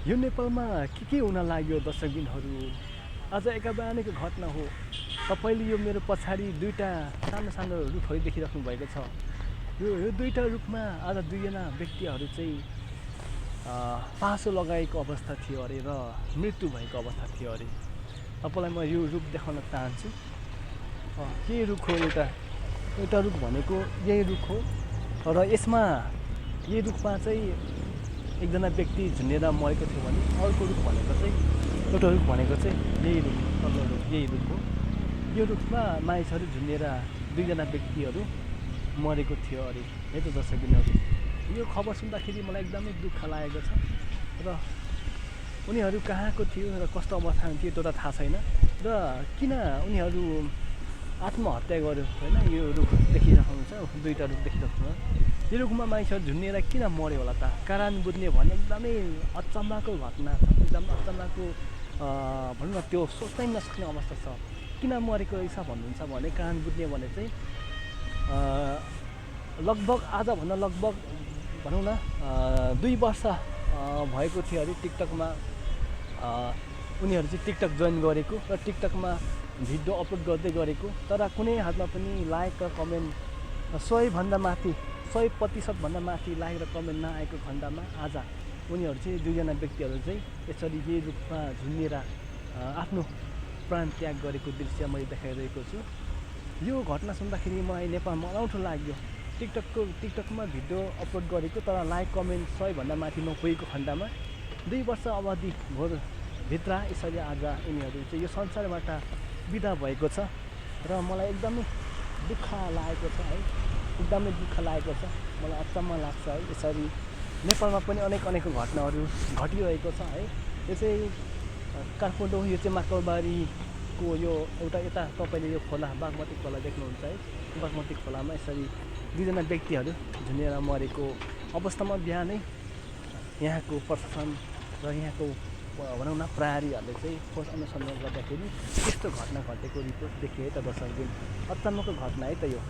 यो नेपालमा के हुन लाग्यो दर्शकबिनहरू? आज एकाबानीको घटना हो। तपाईँले यो मेरो पछाडि दुईटा सानो सानो रुखहरू देखिराख्नु भएको छ। यो दुईटा रुखमा आज दुईजना व्यक्तिहरू चाहिँ पासो लगाएको अवस्था थियो अरे र मृत्यु भएको अवस्था थियो अरे। तपाईँलाई म यो रुख देखाउन चाहन्छु। के रुख हो? एउटा रुख भनेको यही रुख हो र यसमा यही रुखमा चाहिँ एकजना व्यक्ति झुन्डेर मरेको थियो भने अर्को रुख भनेको चाहिँ एउटा रुख भनेको चाहिँ यही रुख, तल्लो रुख यही रुख हो। यो रुखमा मानिसहरू झुन्डेर दुईजना व्यक्तिहरू मरेको थियो अरे। है त दर्शकबिनहरू, यो खबर सुन्दाखेरि मलाई एकदमै दुःख लागेको छ र उनीहरू कहाँको थियो र कस्तो अवस्थामा थियो त्यो त थाहा छैन र किन उनीहरू आत्महत्या गर्यो होइन। यो रुख देखिराख्नुहुन्छ, दुईवटा रुख देखिराख्नुहुन्छ। यो रुखमा मानिसहरू झुन्डेर किन मऱ्यो होला त? कारण बुझ्ने भने एकदमै अचम्मको घटना छ, एकदम अचम्मको भनौँ न, त्यो सोच्नै नसक्ने अवस्था छ। किन मरेको रहेछ भन्नुहुन्छ भने कारण बुझ्ने भने चाहिँ लगभग आजभन्दा लगभग भनौँ न 2 वर्ष भएको थियो अरे टिकटकमा उनीहरू चाहिँ टिकटक जोइन गरेको र टिकटकमा भिडियो अपलोड गर्दै गरेको। तर कुनै हातमा पनि लाइक र कमेन्ट 100% माथि लाइक र कमेन्ट नआएको खण्डमा आज उनीहरू चाहिँ दुईजना व्यक्तिहरू चाहिँ यसरी यही रूपमा झुन्डेर आफ्नो प्राण त्याग गरेको दृश्य मैले देखाइरहेको छु। यो घटना सुन्दाखेरि मलाई नेपालमा अनौठो लाग्यो। टिकटकमा भिडियो अपलोड गरेको तर लाइक कमेन्ट 100 माथि नपुगेको खण्डमा 2 वर्ष अवधि भित्र यसरी आज यिनीहरू चाहिँ यो संसारबाट बिदा भएको छ र मलाई एकदमै दुःख लागेको छ है। एकदमै दुःख लागेको छ, मलाई अचम्म लाग्छ है। यसरी नेपालमा पनि अनेक घटनाहरू घटिरहेको छ है। यो चाहिँ काठमाडौँ, यो चाहिँ माकलबारीको यो एउटा यता तपाईँले यो खोला बागमती खोला देख्नुहुन्छ है। बागमती खोलामा यसरी दुईजना व्यक्तिहरू झुन्डेर मरेको अवस्थामा बिहानै यहाँको प्रशासन र यहाँको भनौँ न प्रहरीहरूले चाहिँ खोज अनुसन्धान गर्दाखेरि त्यस्तो घटना घटेको रिपोर्ट देखिए त दर्शकबिन। अचम्मको घटना है त यो।